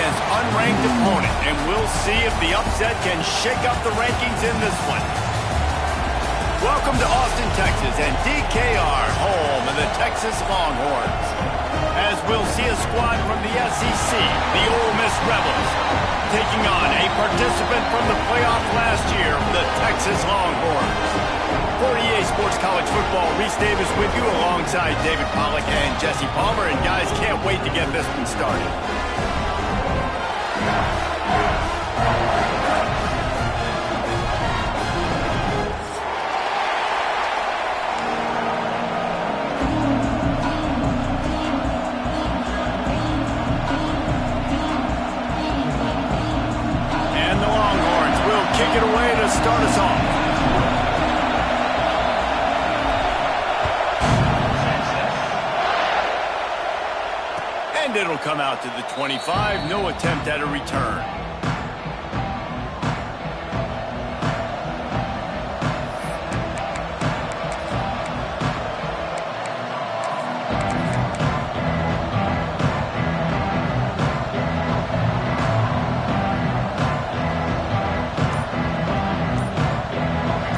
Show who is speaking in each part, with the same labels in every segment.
Speaker 1: against unranked opponent, and we'll see if the upset can shake up the rankings in this one. Welcome to Austin, Texas, and DKR, home of the Texas Longhorns. As we'll see a squad from the SEC, the Ole Miss Rebels, taking on a participant from the playoff last year, the Texas Longhorns. For EA Sports College Football, Reese Davis with you alongside David Pollack and Jesse Palmer. And guys, can't wait to get this one started. And the Longhorns will kick it away to start us off. And it'll come out to the 25. No attempt at a return.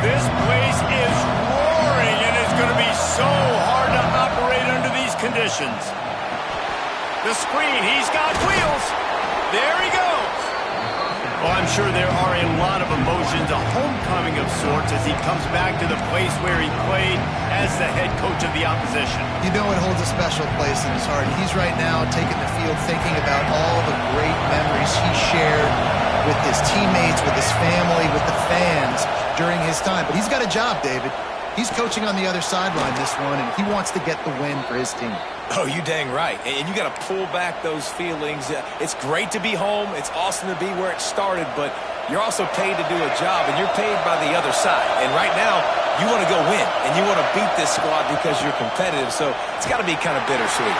Speaker 1: This place is roaring, and it's going to be so hard to operate under these conditions. The screen, he's got wheels. There he goes. Well, I'm sure there are a lot of emotions, a homecoming of sorts as he comes back to the place where he played as the head coach of the opposition.
Speaker 2: You know it holds a special place in his heart. He's right now taking the field thinking about all the great memories he shared with his teammates, with his family, with the fans during his time. But he's got a job, David. He's coaching on the other sideline this one, and he wants to get the win for his team.
Speaker 3: Oh, you dang right. And you got to pull back those feelings. It's great to be home. It's awesome to be where it started, but you're also paid to do a job, and you're paid by the other side. And right now, you want to go win, and you want to beat this squad because you're competitive, so it's got to be kind of bittersweet.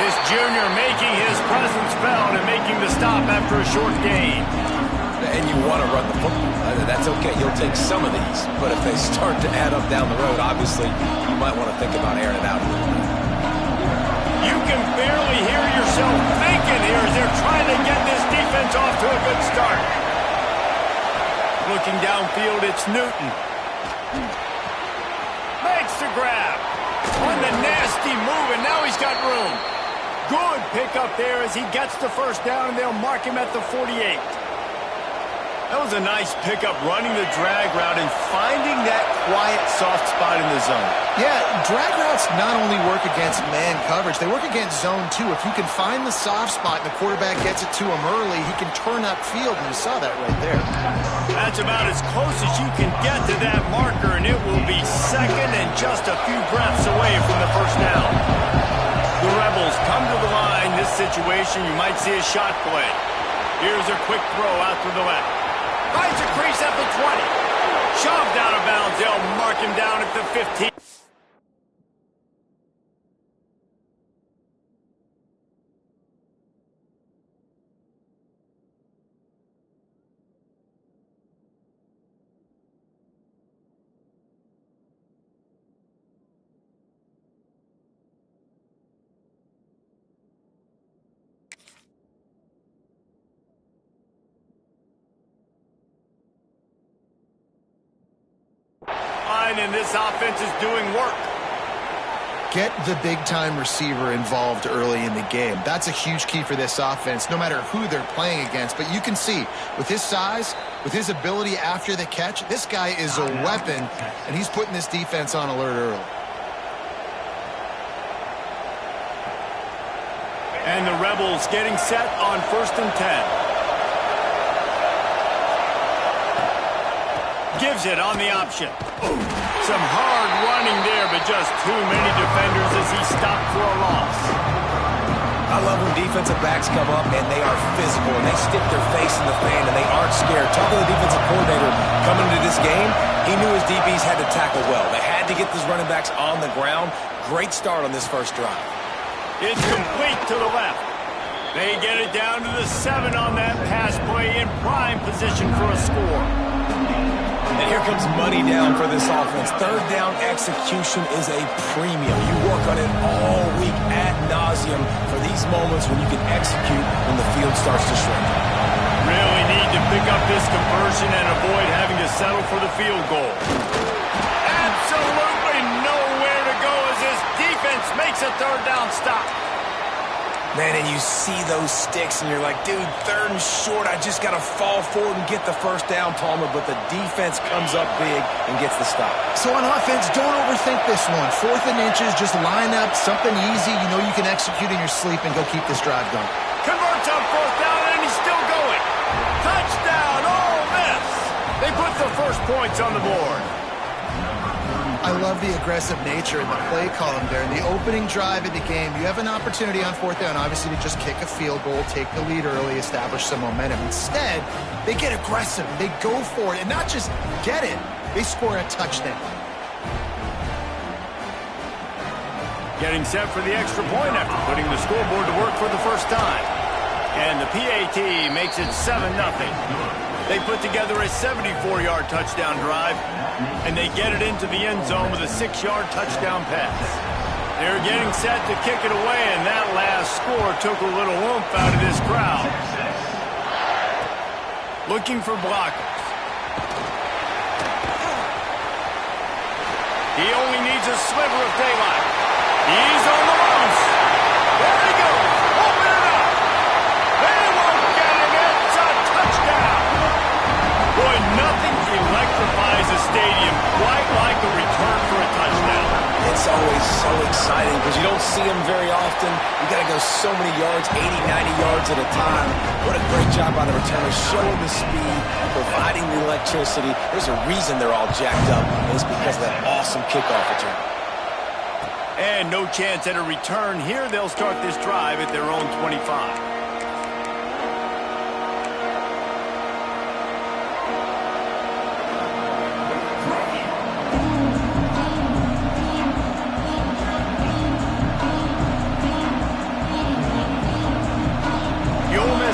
Speaker 1: This junior making his presence felt and making the stop after a short gain.
Speaker 3: And you want to run the football. That's okay. You'll take some of these. But if they start to add up down the road, obviously, you might want to think about airing it out a little bit.
Speaker 1: You can barely hear yourself thinking here as they're trying to get this defense off to a good start. Looking downfield, it's Newton. Makes the grab. On the nasty move, and now he's got room. Good pickup there as he gets the first down, and they'll mark him at the 48. That was a nice pickup, running the drag route and finding that quiet, soft spot in the zone.
Speaker 2: Yeah, drag routes not only work against man coverage, they work against zone too. If you can find the soft spot and the quarterback gets it to him early, he can turn upfield, and you saw that right there.
Speaker 1: That's about as close as you can get to that marker, and it will be second and just a few breaths away from the first down. The Rebels come to the line. This situation, you might see a shot play. Here's a quick throw out to the left. Finds a crease at the 20. Shoved out of bounds. They'll mark him down at the 15. And this offense is doing work.
Speaker 2: Get the big-time receiver involved early in the game. That's a huge key for this offense, no matter who they're playing against. But you can see, with his size, with his ability after the catch, this guy is a weapon, and he's putting this defense on alert early.
Speaker 1: And the Rebels getting set on 1st and 10. Gives it on the option. Ooh, some hard running there, but just too many defenders as he stopped for a loss.
Speaker 3: I love when defensive backs come up and they are physical and they stick their face in the fan and they aren't scared. Talking to the defensive coordinator coming into this game, he knew his DBs had to tackle well. They had to get these running backs on the ground. Great start on this first drive.
Speaker 1: It's complete to the left. They get it down to the 7 on that pass play in prime position for a score.
Speaker 3: And here comes money down for this offense. Third down execution is a premium. You work on it all week ad nauseum for these moments when you can execute when the field's starts to shrink.
Speaker 1: Really need to pick up this conversion and avoid having to settle for the field goal. Absolutely nowhere to go as this defense makes a third down stop.
Speaker 3: Man, and you see those sticks, and you're like, dude, 3rd and short. I just got to fall forward and get the first down, Palmer. But the defense comes up big and gets the stop.
Speaker 2: So on offense, don't overthink this one. 4th and inches, just line up, something easy you know you can execute in your sleep and go keep this drive going.
Speaker 1: Converts on 4th down, and he's still going. Touchdown, Ole Miss. They put the first points on the board.
Speaker 2: I love the aggressive nature in the play column there. The opening drive of the game, you have an opportunity on 4th down, obviously, to just kick a field goal, take the lead early, establish some momentum. Instead, they get aggressive. They go for it, and not just get it, they score a touchdown.
Speaker 1: Getting set for the extra point after putting the scoreboard to work for the first time. And the PAT makes it 7-0. They put together a 74-yard touchdown drive, and they get it into the end zone with a 6-yard touchdown pass. They're getting set to kick it away, and that last score took a little oomph out of this crowd. Looking for blockers. He only needs a sliver of daylight. He's on the loose. There he goes. Open it up. They won't get him. It's a touchdown. Boy, nothing electrifies a stadium quite like a return for a touchdown.
Speaker 3: It's always so exciting because you don't see them very often. You got to go so many yards, 80, 90 yards at a time. What a great job by the returners, showing the speed, providing the electricity. There's a reason they're all jacked up, and it's because of that awesome kickoff return.
Speaker 1: And no chance at a return here. They'll start this drive at their own 25.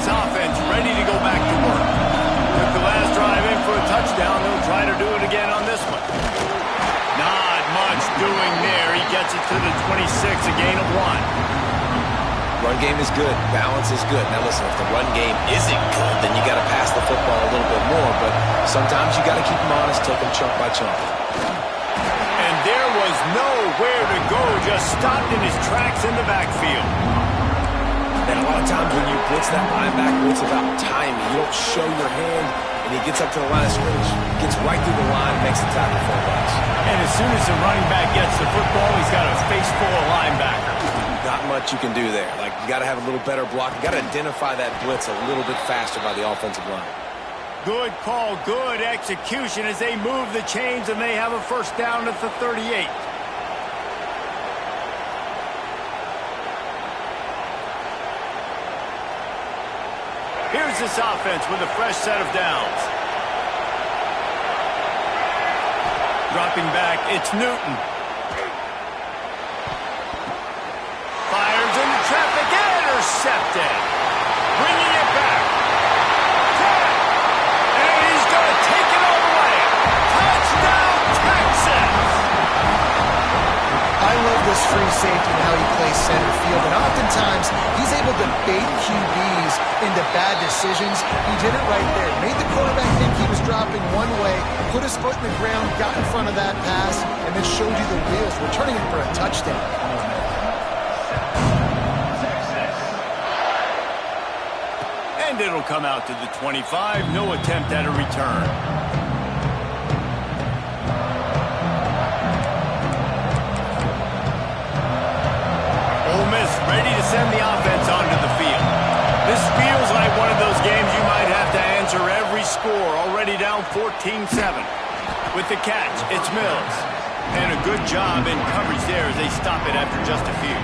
Speaker 1: Offense ready to go back to work. Took the last drive in for a touchdown. They'll try to do it again on this one. Not much doing there. He gets it to the 26, a gain of 1.
Speaker 3: Run game is good. Balance is good. Now listen, if the run game isn't good, then you got to pass the football a little bit more. But sometimes you got to keep them honest, take them chunk by chunk.
Speaker 1: And there was nowhere to go. Just stopped in his tracks in the backfield.
Speaker 3: And a lot of times when you blitz that linebacker, it's about timing. You don't show your hand, and he gets up to the line of scrimmage, gets right through the line, makes the tackle for a loss.
Speaker 1: And as soon as the running back gets the football, he's got a face full of linebackers.
Speaker 3: Not much you can do there. Like, you got to have a little better block. You got to identify that blitz a little bit faster by the offensive line.
Speaker 1: Good call, good execution as they move the chains, and they have a first down at the 38. Here's this offense with a fresh set of downs. Dropping back, it's Newton. Fires into traffic, intercepted. Bringing it back. And he's going to take it all the way. Touchdown, Texas!
Speaker 2: I love this free safety and how he plays center field, and oftentimes he's able to bait QBs into bad decisions. He did it right there. Made the quarterback think he was dropping one way, put his foot in the ground, got in front of that pass, and then showed you the wheels, returning it for a touchdown.
Speaker 1: And it'll come out to the 25. No attempt at a return. Ole Miss ready to send the offense onto the field. This feels like one of those games you might have to answer every score. Already down 14-7. With the catch, it's Mills. And a good job in coverage there as they stop it after just a few.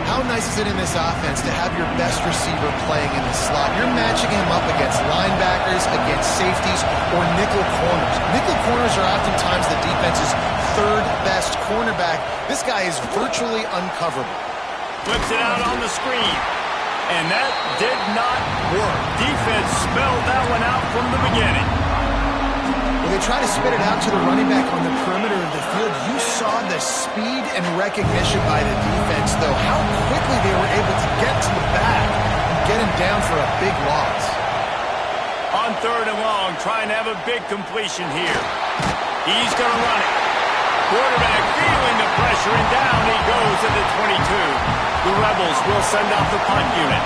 Speaker 2: How nice is it in this offense to have your best receiver playing in the slot? You're matching him up against linebackers, against safeties, or nickel corners. Nickel corners are oftentimes the defense's third best cornerback. This guy is virtually uncoverable.
Speaker 1: Flips it out on the screen. And that did not work. Defense spelled that one out from the beginning.
Speaker 2: When they try to spit it out to the running back on the perimeter of the field, you saw the speed and recognition by the defense, though. How quickly they were able to get to the back and get him down for a big loss.
Speaker 1: On 3rd and long, trying to have a big completion here. He's going to run it. Quarterback feeling the pressure, and down he goes at the 22. The Rebels will send out the punt unit.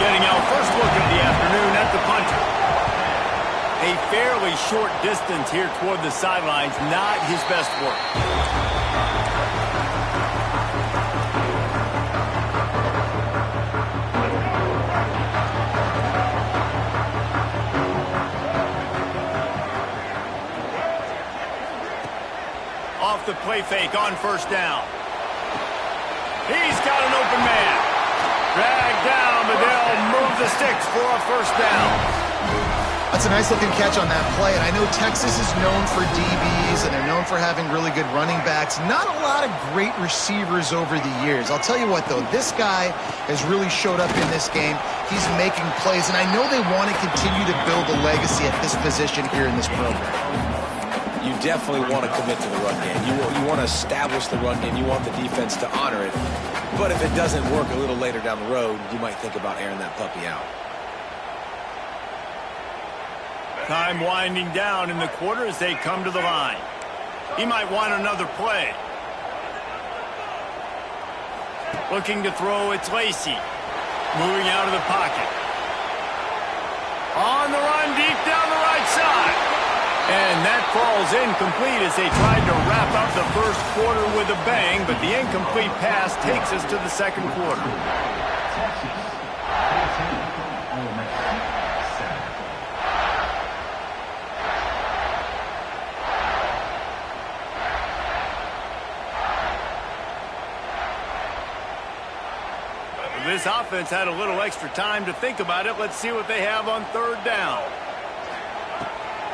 Speaker 1: Getting our first look of the afternoon at the punter. A fairly short distance here toward the sidelines, not his best work. Off the play fake on 1st down. He's got an open man. Dragged down, but they'll move the sticks for a 1st down.
Speaker 2: That's a nice-looking catch on that play, and I know Texas is known for DBs, and they're known for having really good running backs. Not a lot of great receivers over the years. I'll tell you what, though, this guy has really showed up in this game. He's making plays, and I know they want to continue to build a legacy at this position here in this program.
Speaker 3: You definitely want to commit to the run game. You want to establish the run game. You want the defense to honor it. But if it doesn't work a little later down the road, you might think about airing that puppy out.
Speaker 1: Time winding down in the quarter as they come to the line. He might want another play. Looking to throw, it's Lacey. Moving out of the pocket. On the run, deep down the right side. And that falls incomplete as they tried to wrap up the first quarter with a bang, but the incomplete pass takes us to the 2nd quarter. This offense had a little extra time to think about it. Let's see what they have on 3rd down.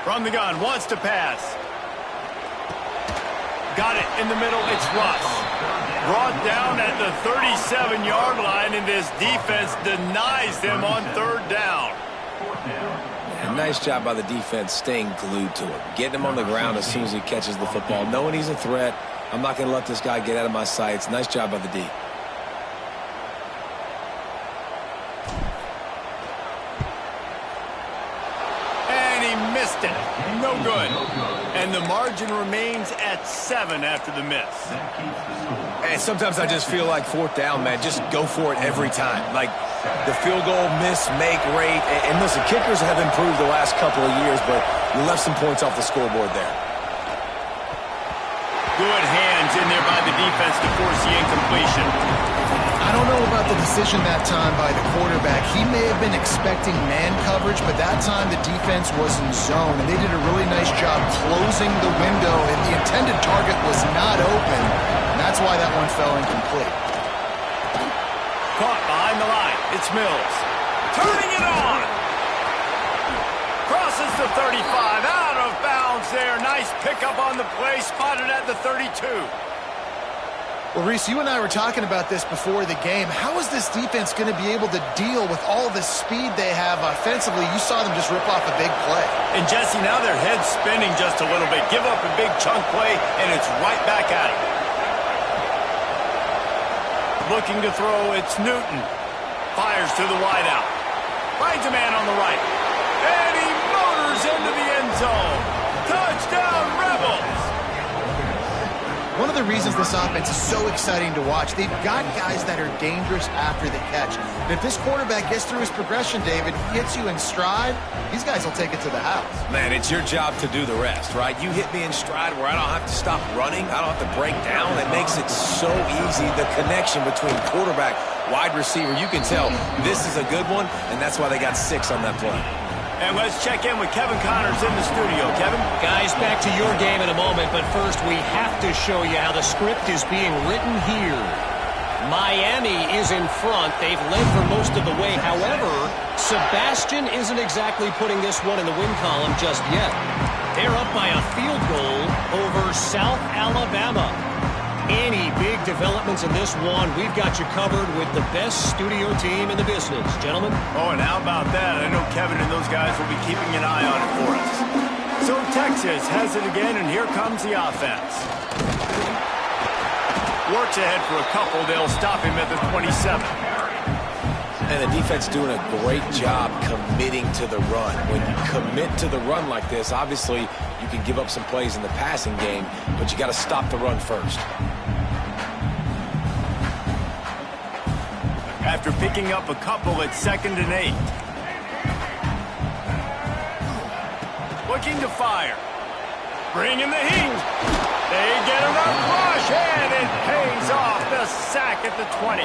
Speaker 1: From the gun, wants to pass. Got it in the middle, it's Russ. Brought down at the 37-yard line, and this defense denies them on 3rd down.
Speaker 3: And nice job by the defense staying glued to him. Getting him on the ground as soon as he catches the football. Knowing he's a threat, I'm not going to let this guy get out of my sights. Nice job by the D.
Speaker 1: Missed it. No good. And the margin remains at 7 after the miss.
Speaker 3: And sometimes I just feel like 4th down, man, just go for it every time. Like the field goal miss-make rate. And listen, kickers have improved the last couple of years, but you left some points off the scoreboard there.
Speaker 1: Good hands in there by the defense to force the incompletion.
Speaker 2: I don't know about the decision that time by the quarterback. He may have been expecting man coverage, but that time the defense was in zone, and they did a really nice job closing the window, and the intended target was not open, and that's why that one fell incomplete.
Speaker 1: Caught behind the line. It's Mills. Turning it on. Crosses the 35. Out of bounds there. Nice pickup on the play. Spotted at the 32.
Speaker 2: Well, Reese, you and I were talking about this before the game. How is this defense going to be able to deal with all the speed they have offensively? You saw them just rip off a big play.
Speaker 1: And, Jesse, now their head's spinning just a little bit. Give up a big chunk play, and it's right back at it. Looking to throw, it's Newton. Fires to the wideout. Finds a man on the right. And he motors into the end zone. Touchdown, Rebels!
Speaker 2: One of the reasons this offense is so exciting to watch, they've got guys that are dangerous after the catch. And if this quarterback gets through his progression, David, hits you in stride, these guys will take it to the house.
Speaker 3: Man, it's your job to do the rest, right? You hit me in stride where I don't have to stop running. I don't have to break down. It makes it so easy. The connection between quarterback, wide receiver, you can tell this is a good one, and that's why they got 6 on that play.
Speaker 1: And let's check in with Kevin Connors in the studio. Kevin?
Speaker 4: Guys, back to your game in a moment, but first we have to show you how the script is being written here. Miami is in front. They've led for most of the way. However, Sebastian isn't exactly putting this one in the win column just yet. They're up by a field goal over South Alabama. Any big developments in this one, we've got you covered with the best studio team in the business. Gentlemen?
Speaker 1: Oh, and how about that? I know Kevin and those guys will be keeping an eye on it for us. So Texas has it again, and here comes the offense. Works ahead for a couple. They'll stop him at the 27.
Speaker 3: And the defense doing a great job committing to the run. When you commit to the run like this, obviously you can give up some plays in the passing game, but you got to stop the run first.
Speaker 1: After picking up a couple at 2nd and 8. Looking to fire. Bringing the heat. They get enough rush, and it pays off. The sack at the 20.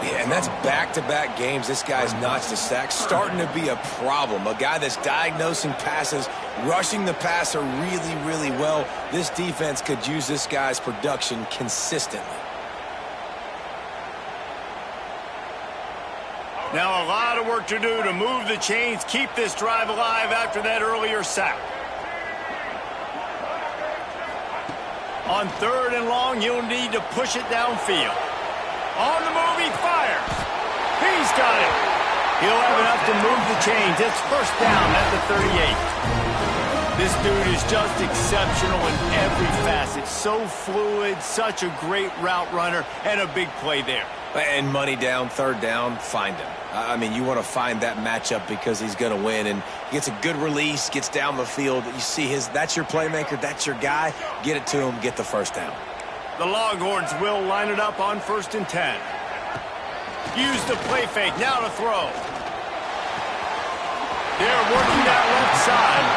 Speaker 3: Yeah, and that's back-to-back games. This guy's notched a sack. Starting to be a problem. A guy that's diagnosing passes, rushing the passer really, really well. This defense could use this guy's production consistently.
Speaker 1: Now a lot of work to do to move the chains, keep this drive alive after that earlier sack. On 3rd and long, you'll need to push it downfield. On the move, he fires. He's got it. He'll have enough to move the chains. It's 1st down at the 38. This dude is just exceptional in every facet. So fluid, such a great route runner, and a big play there.
Speaker 3: And money down, 3rd down, find him. I mean, you want to find that matchup because he's going to win. And he gets a good release, gets down the field. You see that's your playmaker, that's your guy. Get it to him, get the 1st down.
Speaker 1: The Longhorns will line it up on 1st and 10. Use the play fake, now to throw. They're working that left side.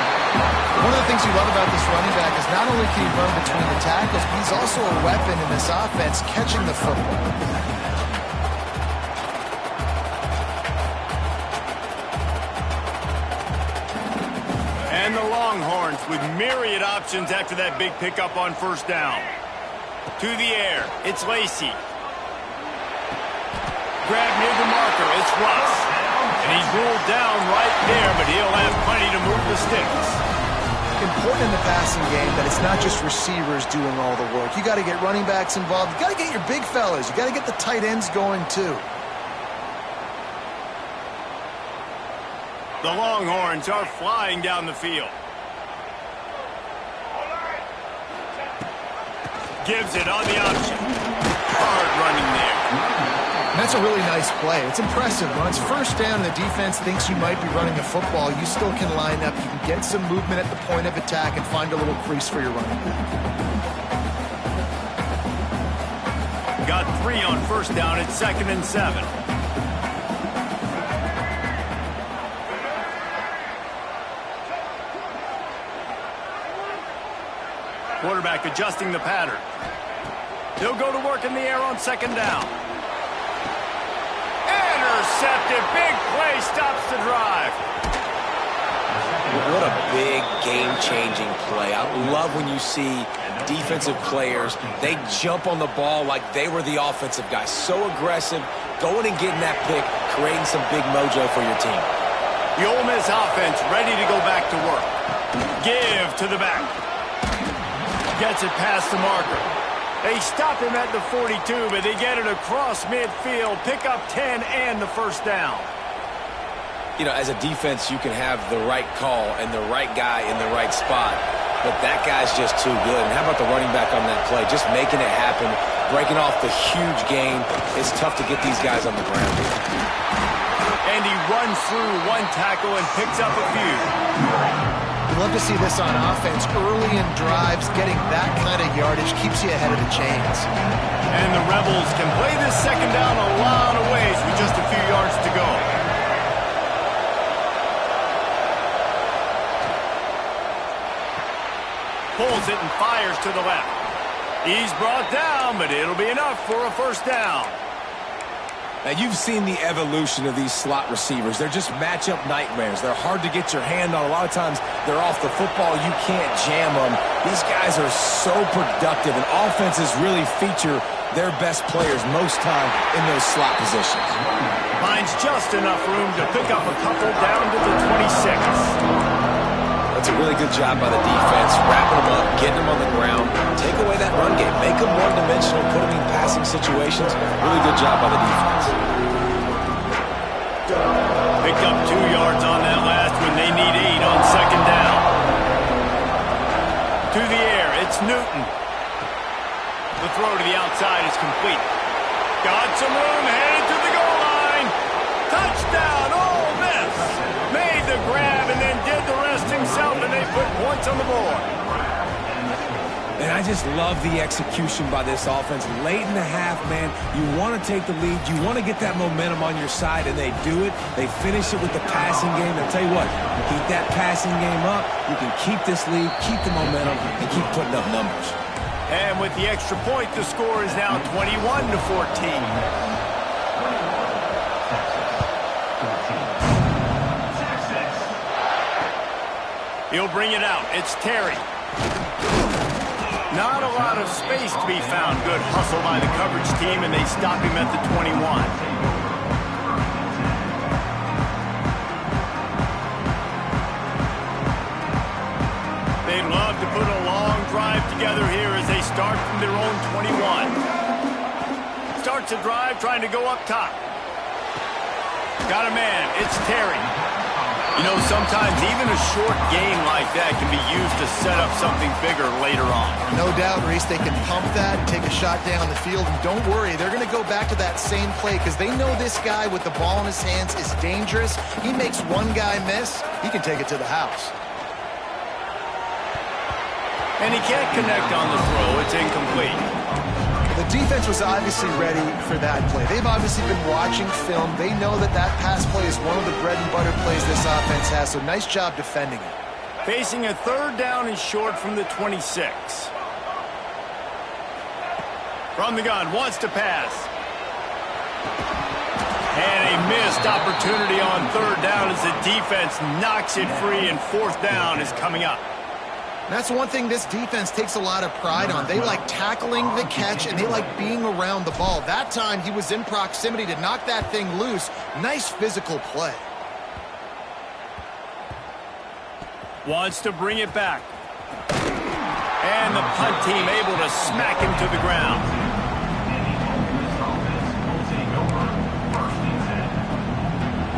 Speaker 2: One of the things you love about this running back is not only can he run between the tackles, but he's also a weapon in this offense catching the football.
Speaker 1: And the Longhorns with myriad options after that big pickup on 1st down. To the air, it's Lacey. Grab near the marker, it's Russ. And he's ruled down right there, but he'll have plenty to move the sticks.
Speaker 2: Important in the passing game that it's not just receivers doing all the work. You got to get running backs involved. You got to get your big fellas. You got to get the tight ends going too.
Speaker 1: The Longhorns are flying down the field. Gives it on the option. Hard running there.
Speaker 2: And that's a really nice play. It's impressive. When it's 1st down and the defense thinks you might be running the football, you still can line up. You can get some movement at the point of attack and find a little crease for your running back.
Speaker 1: Got 3 on 1st down at 2nd and 7. Quarterback adjusting the pattern. He'll go to work in the air on 2nd down. Intercepted. Big play stops the drive.
Speaker 3: What a big game-changing play. I love when you see defensive players, they jump on the ball like they were the offensive guy. So aggressive, going and getting that pick, creating some big mojo for your team.
Speaker 1: The Ole Miss offense ready to go back to work. Give to the back. Gets it past the marker. They stop him at the 42, but they get it across midfield. Pick up 10 and the 1st down.
Speaker 3: You know, as a defense, you can have the right call and the right guy in the right spot, but that guy's just too good. And how about the running back on that play? Just making it happen, breaking off the huge gain. It's tough to get these guys on the ground.
Speaker 1: And he runs through 1 tackle and picks up a few.
Speaker 2: You love to see this on offense. Early in drives, getting that kind of yardage keeps you ahead of the chains.
Speaker 1: And the Rebels can play this 2nd down a lot of ways with just a few yards to go. Pulls it and fires to the left. He's brought down, but it'll be enough for a 1st down.
Speaker 3: Now, you've seen the evolution of these slot receivers. They're just matchup nightmares. They're hard to get your hand on. A lot of times, they're off the football. You can't jam them. These guys are so productive, and offenses really feature their best players most time in those slot positions.
Speaker 1: Finds just enough room to pick up a couple down to the 26.
Speaker 3: That's a really good job by the defense, wrapping them up, getting them on the ground, take away that run game, make them one-dimensional, put them in passing situations. Really good job by the defense.
Speaker 1: Picked up 2 yards on that last when they need 8 on 2nd down. To the air, it's Newton. The throw to the outside is complete. Got some room, headed to the goal line. Touchdown, Ole Miss! Made the grab and then did the rest himself, and they put points on the board.
Speaker 3: And I just love the execution by this offense. Late in the half, man, you want to take the lead. You want to get that momentum on your side, and they do it. They finish it with the passing game. I'll tell you what, keep that passing game up. You can keep this lead, keep the momentum, and keep putting up numbers.
Speaker 1: And with the extra point, the score is now 21-14. He'll bring it out. It's Terry. Not a lot of space to be found. Good hustle by the coverage team, and they stop him at the 21. They'd love to put a long drive together here as they start from their own 21. Starts a drive trying to go up top. Got a man. It's Terry. You know, sometimes even a short game like that can be used to set up something bigger later on.
Speaker 2: No doubt, Reese, they can pump that, take a shot down the field, and don't worry, they're going to go back to that same play because they know this guy with the ball in his hands is dangerous. He makes one guy miss, he can take it to the house.
Speaker 1: And he can't connect on the throw. It's incomplete.
Speaker 2: The defense was obviously ready for that play. They've obviously been watching film. They know that that pass play is one of the bread and butter plays this offense has, so nice job defending it.
Speaker 1: Facing a third down and short from the 26. From the gun, wants to pass. And a missed opportunity on third down as the defense knocks it free, and fourth down is coming up.
Speaker 2: That's one thing this defense takes a lot of pride on. They like tackling the catch, and they like being around the ball. That time, he was in proximity to knock that thing loose. Nice physical play.
Speaker 1: Wants to bring it back. And the punt team able to smack him to the ground.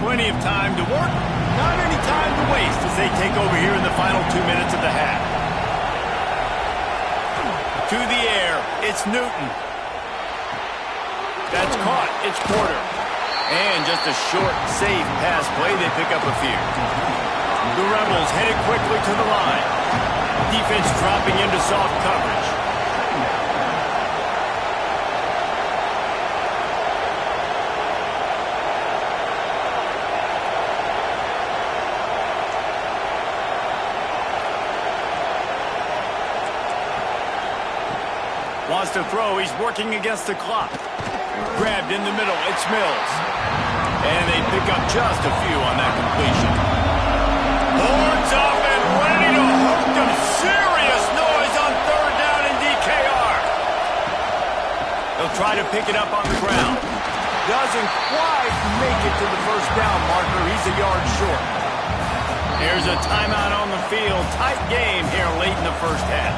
Speaker 1: Plenty of time to work. Not any time to waste as they take over here in the final 2 minutes of the half. To the air, it's Newton. That's caught, it's Porter. And just a short, safe pass play, they pick up a few. The Rebels headed quickly to the line. Defense dropping into soft coverage. Wants to throw. He's working against the clock. Grabbed in the middle. It's Mills. And they pick up just a few on that completion. Horns up and ready to hook them. Serious noise on third down in DKR. They'll try to pick it up on the ground. Doesn't quite make it to the first down marker. He's a yard short. Here's a timeout on the field. Tight game here late in the first half.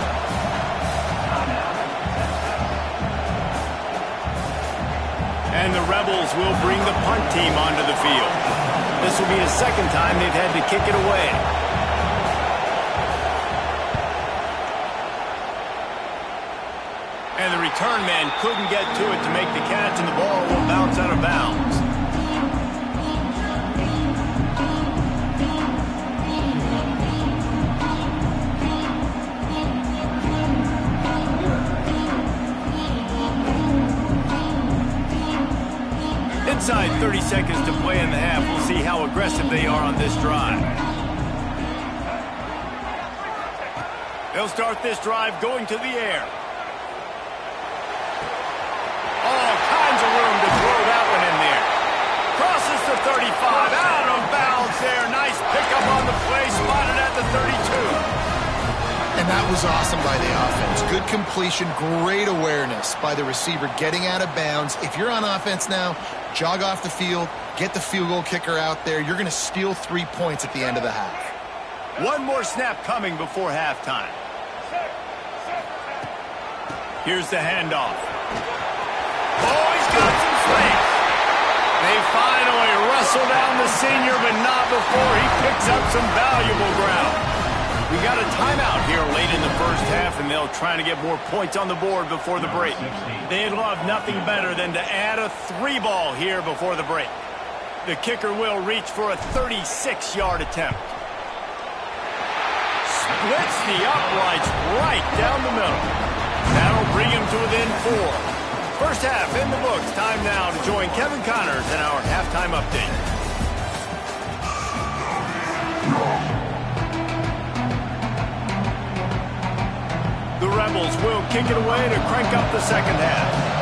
Speaker 1: And the Rebels will bring the punt team onto the field. This will be the second time they've had to kick it away. And the return man couldn't get to it to make the catch, and the ball will bounce out of bounds. Inside 30 seconds to play in the half. We'll see how aggressive they are on this drive. They'll start this drive going to the air. All kinds of room to throw that one in there. Crosses the 35, out of bounds there. Nice pickup on the play, spotted at the 32.
Speaker 2: And that was awesome by the offense. Good completion, great awareness by the receiver getting out of bounds. If you're on offense now, jog off the field, get the field goal kicker out there. You're going to steal 3 points at the end of the half.
Speaker 1: One more snap coming before halftime. Here's the handoff. Oh, he's got some space. They finally wrestle down the senior, but not before he picks up some valuable ground. We got a timeout here late in the first half, and they'll try to get more points on the board before the break. They'd love nothing better than to add a 3 ball here before the break. The kicker will reach for a 36-yard attempt. Splits the uprights right down the middle. That'll bring him to within 4. First half in the books. Time now to join Kevin Connors in our halftime update. The Rebels will kick it away to crank up the second half.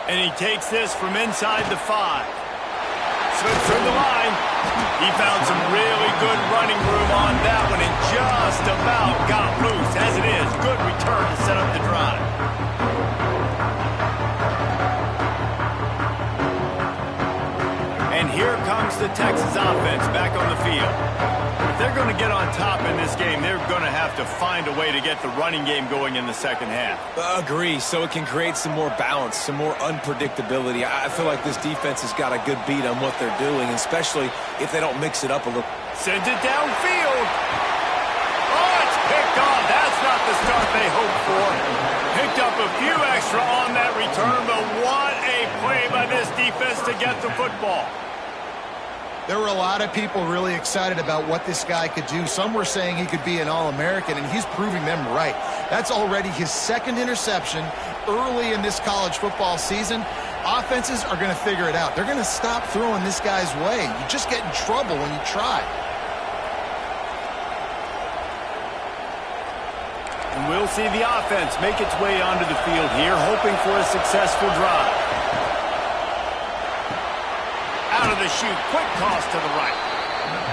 Speaker 1: And he takes this from inside the 5. Slips through the line. He found some really good running room on that one and just about got loose. As it is, good return to set up the drive. And here comes the Texas offense back on the field. If they're going to get on top in this game, they're going to have to find a way to get the running game going in the second half.
Speaker 3: Agree, so it can create some more balance, some more unpredictability. I feel like this defense has got a good beat on what they're doing, especially if they don't mix it up a little.
Speaker 1: Sends it downfield. Oh, it's picked off. That's not the start they hoped for. Picked up a few extra on that return, but what a play by this defense to get the football.
Speaker 2: There were a lot of people really excited about what this guy could do. Some were saying he could be an All-American, and he's proving them right. That's already his second interception early in this college football season. Offenses are going to figure it out. They're going to stop throwing this guy's way. You just get in trouble when you try.
Speaker 1: And we'll see the offense make its way onto the field here, hoping for a successful drive. Out of the chute, quick toss to the right.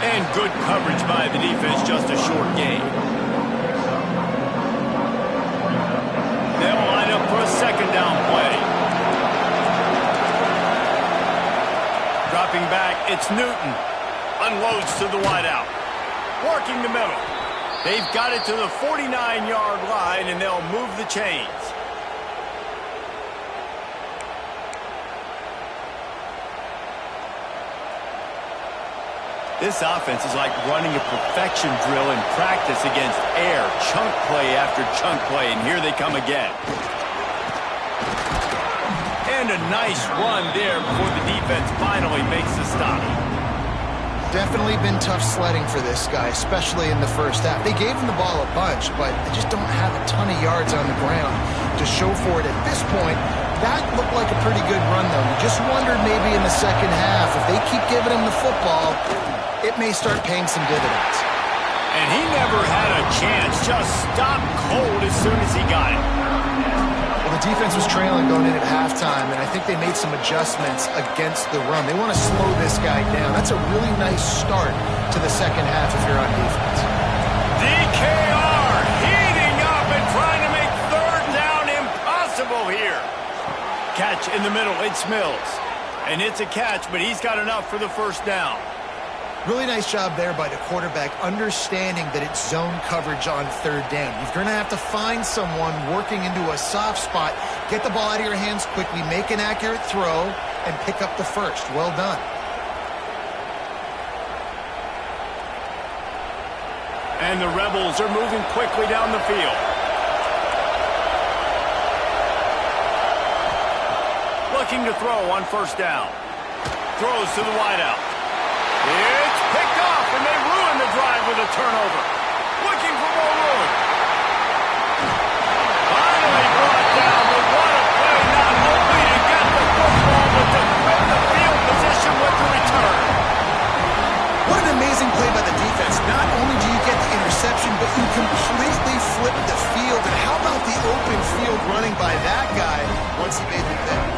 Speaker 1: And good coverage by the defense, just a short gain. They'll line up for a second down play. Dropping back, it's Newton. Unloads to the wideout. Working the middle. They've got it to the 49-yard line, and they'll move the chains. This offense is like running a perfection drill in practice against air. Chunk play after chunk play, and here they come again. And a nice run there before the defense finally makes the stop.
Speaker 2: Definitely been tough sledding for this guy, especially in the first half. They gave him the ball a bunch, but they just don't have a ton of yards on the ground to show for it at this point. That looked like a pretty good run, though. You just wondered maybe in the second half, if they keep giving him the football, it may start paying some dividends.
Speaker 1: And he never had a chance. Just stopped cold as soon as he got it.
Speaker 2: Well, the defense was trailing going in at halftime, and I think they made some adjustments against the run. They want to slow this guy down. That's a really nice start to the second half if you're on defense.
Speaker 1: DKR heating up and trying to make third down impossible here. Catch in the middle. It's Mills. And it's a catch, but he's got enough for the first down.
Speaker 2: Really nice job there by the quarterback, understanding that it's zone coverage on third down. You're going to have to find someone working into a soft spot, get the ball out of your hands quickly, make an accurate throw, and pick up the first. Well done.
Speaker 1: And the Rebels are moving quickly down the field. Looking to throw on first down. Throws to the wideout. It's picked off, and they ruin the drive with a turnover. Looking for more room. Finally brought down, but what a play, not only to get the football, but to win the field position with the return.
Speaker 2: What an amazing play by the defense. Not only do you get the interception, but you completely flip the field. And how about the open field running by that guy once he made the pick?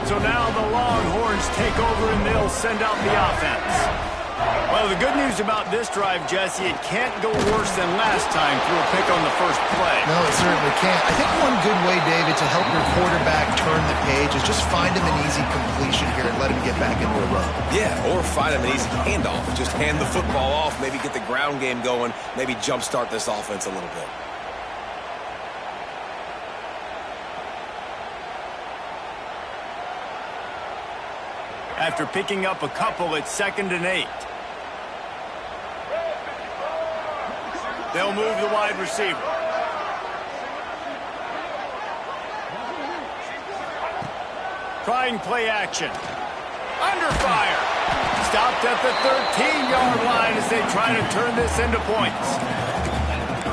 Speaker 1: So now the Longhorns take over and they'll send out the offense. Well, the good news about this drive, Jesse, it can't go worse than last time through a pick on the first play.
Speaker 2: No, it certainly can't. I think one good way, David, to help your quarterback turn the page is just find him an easy completion here and let him get back into a run.
Speaker 3: Yeah, or find him an easy handoff. Just hand the football off, maybe get the ground game going, maybe jumpstart this offense a little bit.
Speaker 1: After picking up a couple, it's 2nd and 8. They'll move the wide receiver. Trying play action. Under fire. Stopped at the 13-yard line as they try to turn this into points.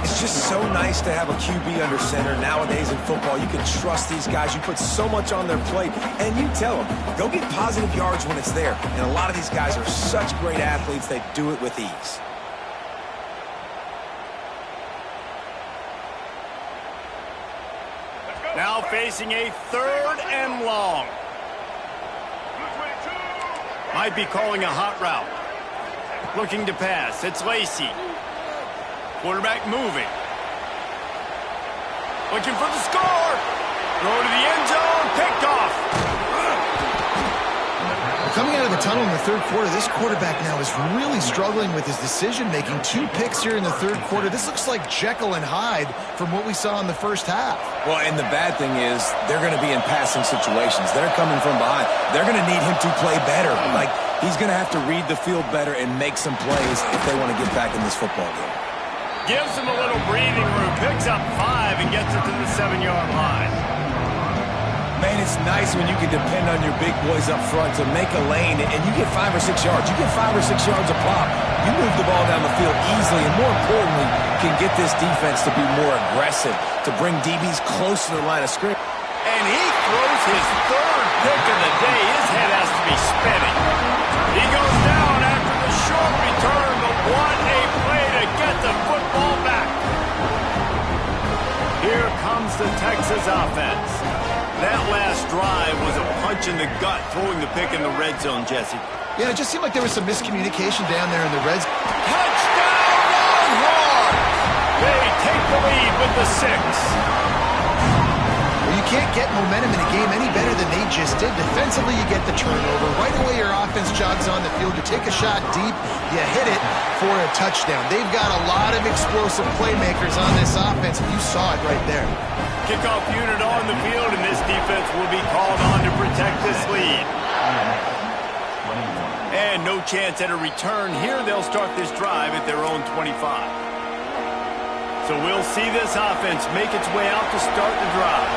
Speaker 3: It's just so nice to have a QB under center. Nowadays in football, you can trust these guys. You put so much on their plate, and you tell them, go get positive yards when it's there. And a lot of these guys are such great athletes, they do it with ease.
Speaker 1: Now facing a 3rd and long. Might be calling a hot route. Looking to pass. It's Lacy. Quarterback moving. Looking for the score. Throw to the end zone. Picked off.
Speaker 2: Coming out of the tunnel in the 3rd quarter, this quarterback now is really struggling with his decision-making. 2 picks here in the 3rd quarter. This looks like Jekyll and Hyde from what we saw in the first half.
Speaker 3: Well, and the bad thing is they're going to be in passing situations. They're coming from behind. They're going to need him to play better. Like, he's going to have to read the field better and make some plays if they want to get back in this football game.
Speaker 1: Gives him a little breathing room. Picks up 5 and gets it to the 7-yard line.
Speaker 3: Man, it's nice when you can depend on your big boys up front to make a lane, and you get 5 or 6 yards. You get 5 or 6 yards a pop. You move the ball down the field easily, and more importantly, can get this defense to be more aggressive, to bring DBs close to the line of scrimmage.
Speaker 1: And he throws his 3rd pick of the day. His head has to be spinning. He goes down after the short return, but what a play to get the football back. Here comes the Texas offense. That last drive was a punch in the gut, throwing the pick in the red zone, Jesse.
Speaker 2: Yeah, it just seemed like there was some miscommunication down there in the red zone.
Speaker 1: Touchdown, Longhorns! They take the lead with the 6.
Speaker 2: Well, you can't get momentum in a game any better than they just did. Defensively, you get the turnover. Right away, your offense jogs on the field. You take a shot deep, you hit it for a touchdown. They've got a lot of explosive playmakers on this offense, and you saw it right there.
Speaker 1: Kickoff unit on the field, and this defense will be called on to protect this lead. And no chance at a return here. They'll start this drive at their own 25. So we'll see this offense make its way out to start the drive.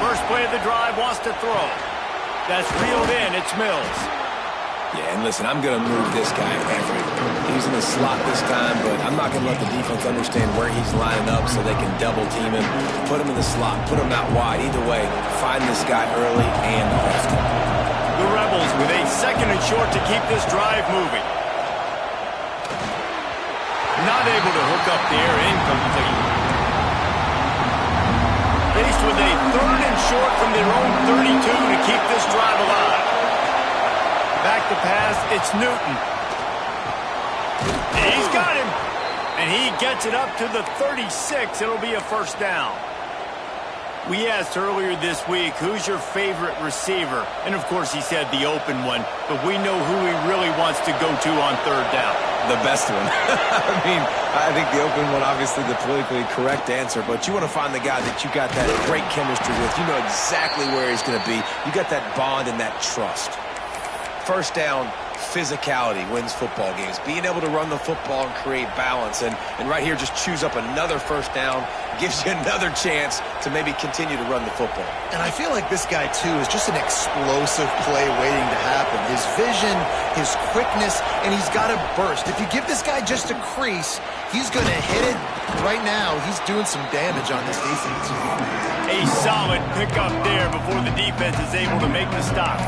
Speaker 1: First play of the drive, wants to throw. That's reeled in. It's Mills.
Speaker 3: Yeah, and listen, I'm going to move this guy everywhere. He's in the slot this time, but I'm not going to let the defense understand where he's lining up so they can double team him. Put him in the slot, put him out wide. Either way, find this guy early and often.
Speaker 1: The Rebels with a 2nd and short to keep this drive moving. Not able to hook up there, incomplete. Faced with a 3rd and short from their own 32 to keep this drive alive. Back to pass, it's Newton. He's got him. And he gets it up to the 36. It'll be a 1st down. We asked earlier this week, who's your favorite receiver? And, of course, he said the open one. But we know who he really wants to go to on 3rd down.
Speaker 3: The best one. I mean, I think the open one, obviously the politically correct answer, but you want to find the guy that you got that great chemistry with. You know exactly where he's going to be. You got that bond and that trust. 1st down, physicality wins football games. Being able to run the football and create balance. And right here, just choose up another 1st down. Gives you another chance to maybe continue to run the football.
Speaker 2: And I feel like this guy, too, is just an explosive play waiting to happen. His vision, his quickness, and he's got a burst. If you give this guy just a crease, he's going to hit it. Right now, he's doing some damage on this defense.
Speaker 1: A solid pickup there before the defense is able to make the stop.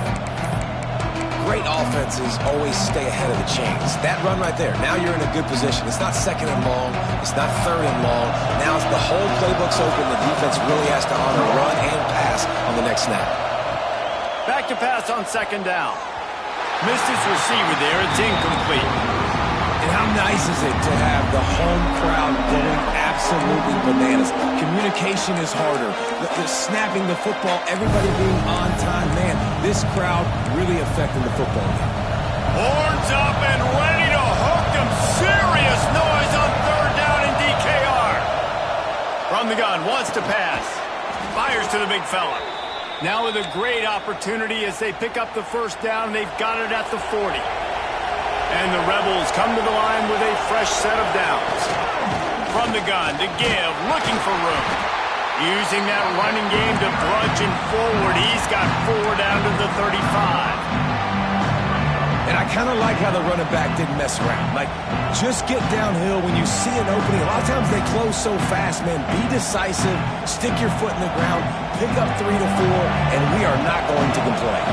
Speaker 3: Great offenses always stay ahead of the chains. That run right there, now you're in a good position. It's not 2nd and long. It's not 3rd and long. Now the whole playbook's open. The defense really has to honor run and pass on the next snap.
Speaker 1: Back to pass on 2nd down. Missed his receiver there. It's incomplete.
Speaker 3: And how nice is it to have the home crowd going absolutely bananas? Communication is harder. The snapping the football, everybody being on time. Man, this crowd really affecting the football game.
Speaker 1: Horns up and ready to hook them. Serious noise on 3rd down in DKR. From the gun, wants to pass. Fires to the big fella. Now with a great opportunity as they pick up the 1st down. They've got it at the 40. And the Rebels come to the line with a fresh set of downs. From the gun to give, looking for room. Using that running game to bludgeon forward. He's got 4 down to the 35.
Speaker 3: And I kind of like how the running back didn't mess around. Like, just get downhill when you see an opening. A lot of times they close so fast, man. Be decisive, stick your foot in the ground, pick up 3 to 4, and we are not going to complain.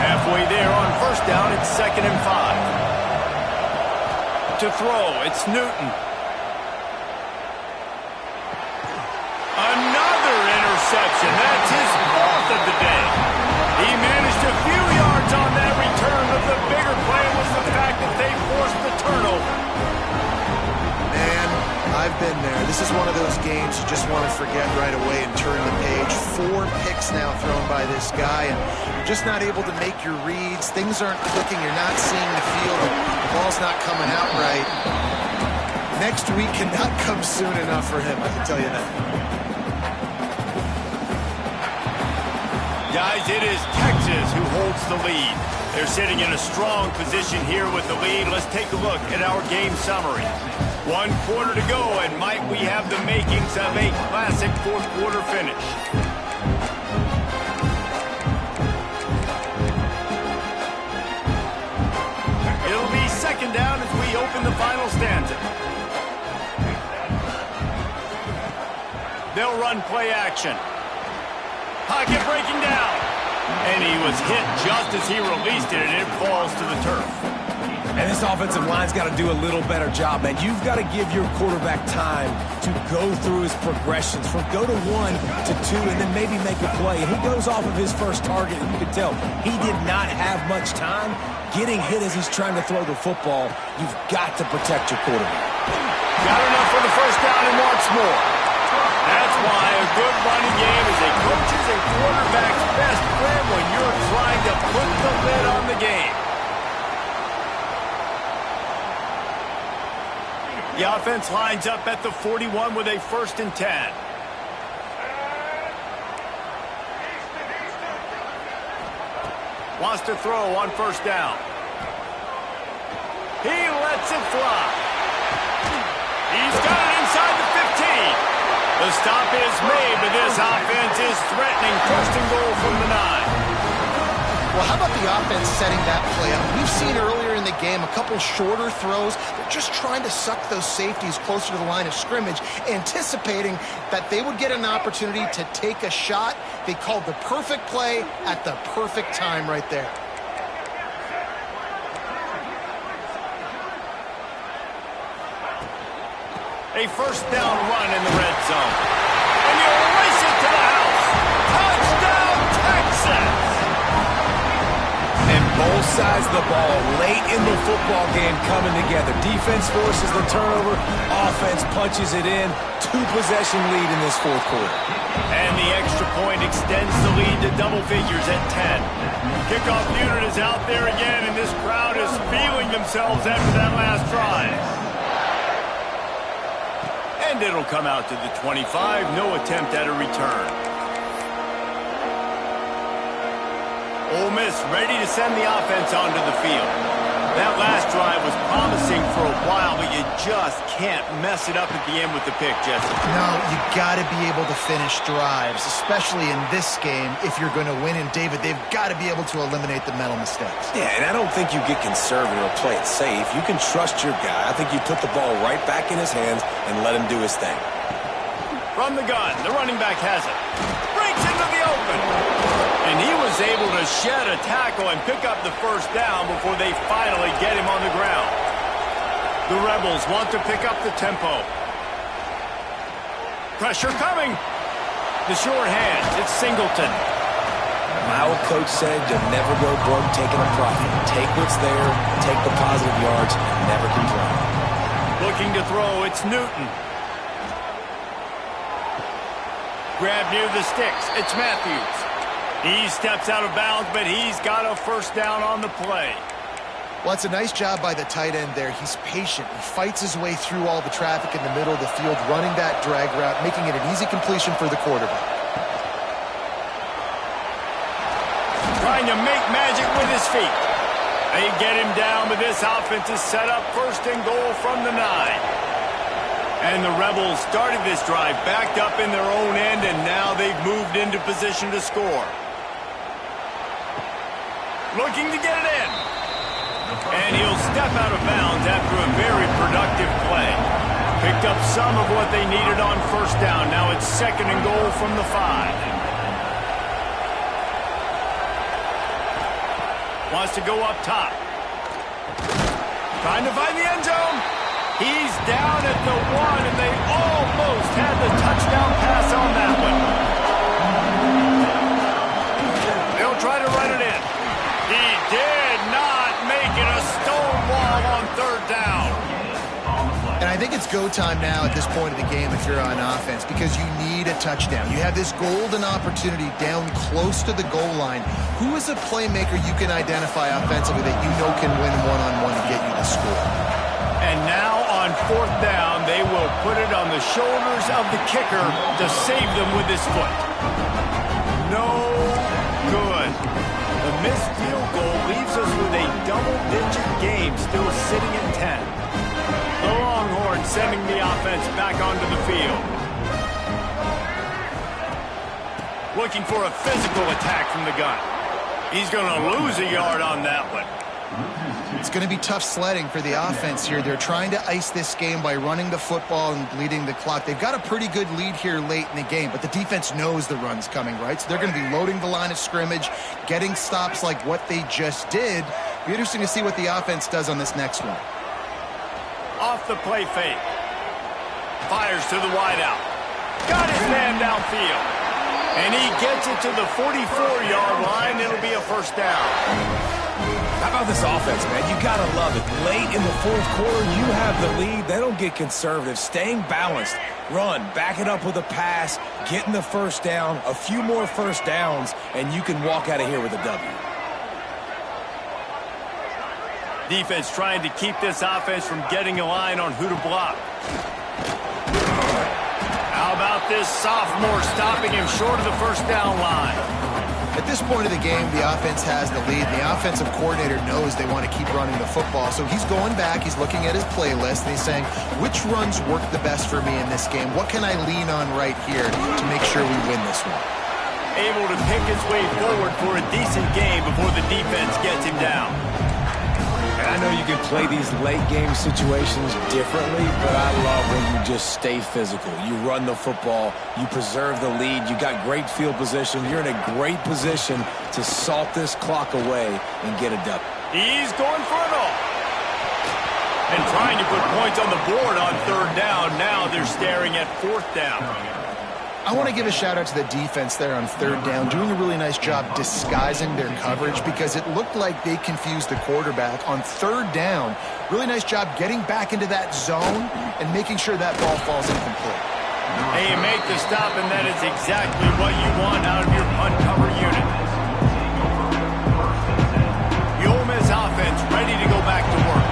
Speaker 1: Halfway there on first down, it's 2nd and 5. To throw, it's Newton. Another interception. That's his 4th of the day. He managed a few yards on that return, but the bigger play was the fact that they forced the turnover.
Speaker 2: Man, I've been there. This is one of those games you just want to forget right away and turn the page. 4 picks now thrown by this guy, and you're just not able to make your reads. Things aren't clicking. You're not seeing the field. The ball's not coming out right. Next week cannot come soon enough for him, I can tell you that.
Speaker 1: Guys, it is Texas who holds the lead. They're sitting in a strong position here with the lead. Let's take a look at our game summary. 1 quarter to go, and might we have the makings of a classic 4th quarter finish. It'll be 2nd down as we open the final stanza. They'll run play action. Pocket breaking down. And he was hit just as he released it, and it falls to the turf.
Speaker 3: And this offensive line's got to do a little better job, man. You've got to give your quarterback time to go through his progressions from go to 1 to 2 and then maybe make a play. And he goes off of his first target, and you can tell he did not have much time getting hit as he's trying to throw the football. You've got to protect your quarterback.
Speaker 1: Got enough for the first down and wants more. That's why a good running game is a coach's and quarterback's best friend when you're trying to put the lid on the game. The offense lines up at the 41 with a 1st and 10. Wants to throw on first down. He lets it fly. He's got it inside the 15. The stop is made, but this offense is threatening 1st and goal from the 9.
Speaker 2: Well, how about the offense setting that play up? We've seen earlier in the game a couple shorter throws. They're just trying to suck those safeties closer to the line of scrimmage, anticipating that they would get an opportunity to take a shot. They called the perfect play at the perfect time right there.
Speaker 1: A first down run in the red zone. And you race it to the house. Touchdown, Texas!
Speaker 3: And both sides of the ball late in the football game coming together. Defense forces the turnover. Offense punches it in. 2-possession lead in this 4th quarter.
Speaker 1: And the extra point extends the lead to double figures at 10. Kickoff unit is out there again, and this crowd is feeling themselves after that last drive. And it'll come out to the 25. No attempt at a return. Ole Miss ready to send the offense onto the field. That last drive was promising for a while, but you just can't mess it up at the end with the pick, Jesse.
Speaker 2: No, you got to be able to finish drives, especially in this game if you're going to win. And, David, they've got to be able to eliminate the mental mistakes.
Speaker 3: Yeah, and I don't think you get conservative or play it safe. You can trust your guy. I think you put the ball right back in his hands and let him do his thing.
Speaker 1: From the gun, the running back has it. Breaks into the open. And he was able to shed a tackle and pick up the first down before they finally get him on the ground. The Rebels want to pick up the tempo. Pressure coming. The short hands, it's Singleton.
Speaker 3: My old coach said you'll never go broke taking a profit. Take what's there, take the positive yards, and never complain.
Speaker 1: Looking to throw, it's Newton. Grab near the sticks, it's Matthews. He steps out of bounds, but he's got a first down on the play.
Speaker 2: Well, it's a nice job by the tight end there. He's patient. He fights his way through all the traffic in the middle of the field, running that drag route, making it an easy completion for the quarterback.
Speaker 1: Trying to make magic with his feet. They get him down, but this offense is set up 1st and goal from the 9. And the Rebels started this drive backed up in their own end, and now they've moved into position to score. Looking to get it in. And he'll step out of bounds after a very productive play. Picked up some of what they needed on first down. Now it's 2nd and goal from the 5. Wants to go up top. Trying to find the end zone. He's down at the 1, and they almost had the touchdown pass on that one. They'll try to run it in. He did not make it a stone wall on 3rd down.
Speaker 2: And I think it's go time now at this point of the game if you're on offense, because you need a touchdown. You have this golden opportunity down close to the goal line. Who is a playmaker you can identify offensively that you know can win one-on-one to get you the score?
Speaker 1: And now on 4th down, they will put it on the shoulders of the kicker to save them with his foot. No good. The missed field goal leaves us with a double-digit game still sitting at 10. The Longhorns sending the offense back onto the field. Looking for a physical attack from the gun. He's going to lose a yard on that one.
Speaker 2: It's going to be tough sledding for the offense here. They're trying to ice this game by running the football and bleeding the clock. They've got a pretty good lead here late in the game, but the defense knows the run's coming, right? So they're going to be loading the line of scrimmage, getting stops like what they just did. It'll be interesting to see what the offense does on this next one.
Speaker 1: Off the play fake. Fires to the wideout. Got his man downfield. And he gets it to the 44-yard line. It'll be a 1st down.
Speaker 3: How about this offense, man? You got to love it. Late in the 4th quarter, you have the lead. They don't get conservative. Staying balanced. Run. Back it up with a pass. Getting the 1st down. A few more 1st downs, and you can walk out of here with a W.
Speaker 1: Defense trying to keep this offense from getting a line on who to block. How about this sophomore stopping him short of the 1st down line?
Speaker 2: At this point of the game, the offense has the lead. The offensive coordinator knows they want to keep running the football. So he's going back, he's looking at his playlist, and he's saying, which runs work the best for me in this game? What can I lean on right here to make sure we win this one?
Speaker 1: Able to pick his way forward for a decent game before the defense gets him down.
Speaker 3: I know you can play these late game situations differently, but I love when you just stay physical. You run the football, you preserve the lead, you got great field position. You're in a great position to salt this clock away and get a W.
Speaker 1: He's going for it all. And trying to put points on the board on 3rd down. Now they're staring at 4th down.
Speaker 2: I want to give a shout-out to the defense there on 3rd down, doing a really nice job disguising their coverage because it looked like they confused the quarterback on 3rd down. Really nice job getting back into that zone and making sure that ball falls incomplete.
Speaker 1: Hey, you make the stop, and that is exactly what you want out of your punt cover unit. The Ole Miss offense ready to go back to work.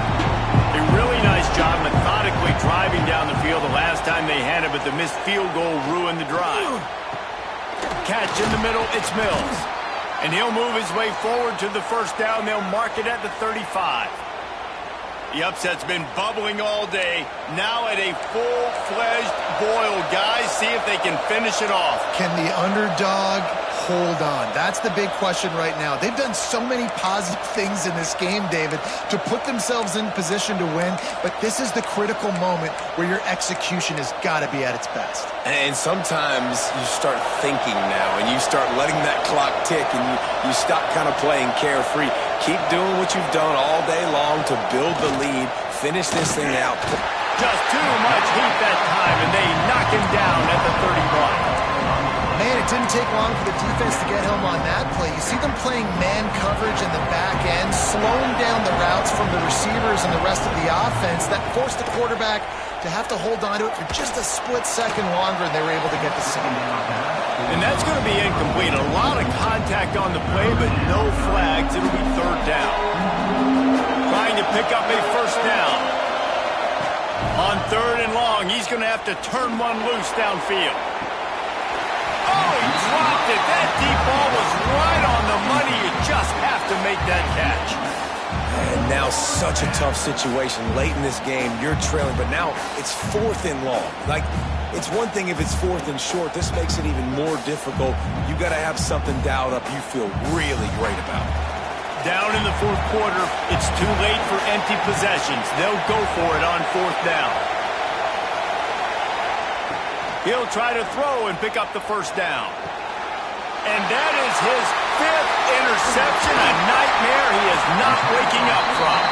Speaker 1: A really nice job methodically driving down the field the last time they had it, but the missed field goal ruined the drive. Catch in the middle, it's Mills. And he'll move his way forward to the 1st down. They'll mark it at the 35. The upset's been bubbling all day. Now at a full-fledged boil. Guys, see if they can finish it off.
Speaker 2: Can the underdog hold on? That's the big question right now. They've done so many positive things in this game, David, to put themselves in position to win, but this is the critical moment where your execution has got to be at its best.
Speaker 3: And sometimes you start thinking now, and you start letting that clock tick, and you stop kind of playing carefree. Keep doing what you've done all day long to build the lead, finish this thing out.
Speaker 1: Just too much heat that time, and they knock him down at the 31.
Speaker 2: Man, it didn't take long for the defense to get home on that play. You see them playing man coverage in the back end, slowing down the routes from the receivers and the rest of the offense. That forced the quarterback to have to hold on to it for just a split second longer, and they were able to get the sack.
Speaker 1: And that's going to be incomplete. A lot of contact on the play, but no flags. It'll be 3rd down. Trying to pick up a 1st down. On 3rd and long, he's going to have to turn one loose downfield. Oh, he dropped it. That deep ball was right on the money. You just have to make that catch.
Speaker 3: And now such a tough situation. Late in this game, you're trailing, but now it's 4th and long. Like, it's one thing if it's 4th and short. This makes it even more difficult. You got to have something dialed up you feel really great about.
Speaker 1: Down in the 4th quarter, it's too late for empty possessions. They'll go for it on 4th down. He'll try to throw and pick up the 1st down. And that is his 5th interception, a nightmare he is not waking up from.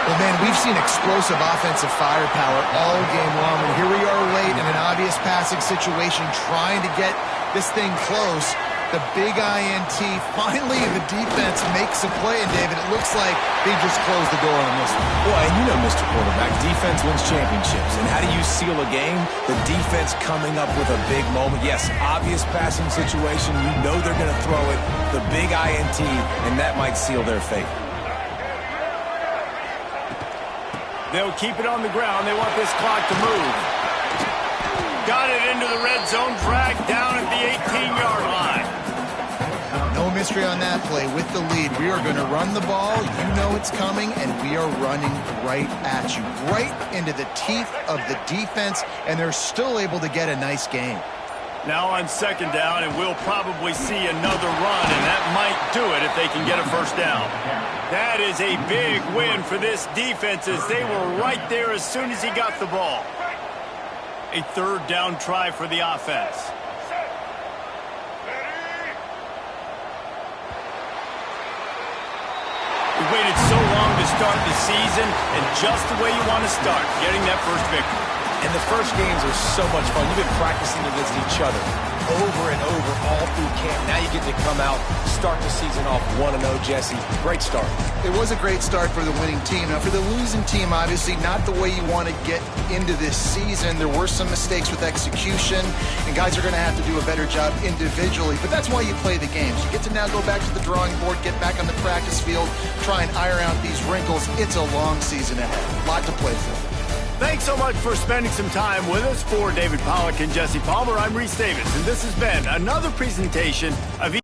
Speaker 2: Well, man, we've seen explosive offensive firepower all game long, and here we are late in an obvious passing situation trying to get this thing close. The big INT, finally the defense makes a play, and David, it looks like they just closed the door on this one.
Speaker 3: Well, and you know, Mr. Quarterback, defense wins championships. And how do you seal a game? The defense coming up with a big moment. Yes, obvious passing situation. You know they're going to throw it. The big INT, and that might seal their fate.
Speaker 1: They'll keep it on the ground. They want this clock to move. Got it into the red zone, dragged down at the 18-yard line.
Speaker 2: No mystery on that play. With the lead, we are going to run the ball. You know it's coming, and we are running right at you, right into the teeth of the defense, and they're still able to get a nice game.
Speaker 1: Now on 2nd down, and we'll probably see another run, and that might do it if they can get a 1st down. That is a big win for this defense, as they were right there as soon as he got the ball. A 3rd down try for the offense. We waited so long to start the season, and just the way you want to start, getting that first victory.
Speaker 3: And the first games are so much fun. You've been practicing against each other over and over all through camp. Now you get to come out, start the season off 1-0, Jesse. Great start.
Speaker 2: It was a great start for the winning team. Now, for the losing team, obviously not the way you want to get into this season. There were some mistakes with execution, and guys are going to have to do a better job individually. But that's why you play the games. You get to now go back to the drawing board, get back on the practice field, try and iron out these wrinkles. It's a long season ahead. A lot to play for.
Speaker 1: Thanks so much for spending some time with us. For David Pollack and Jesse Palmer, I'm Reese Davis, and this has been another presentation of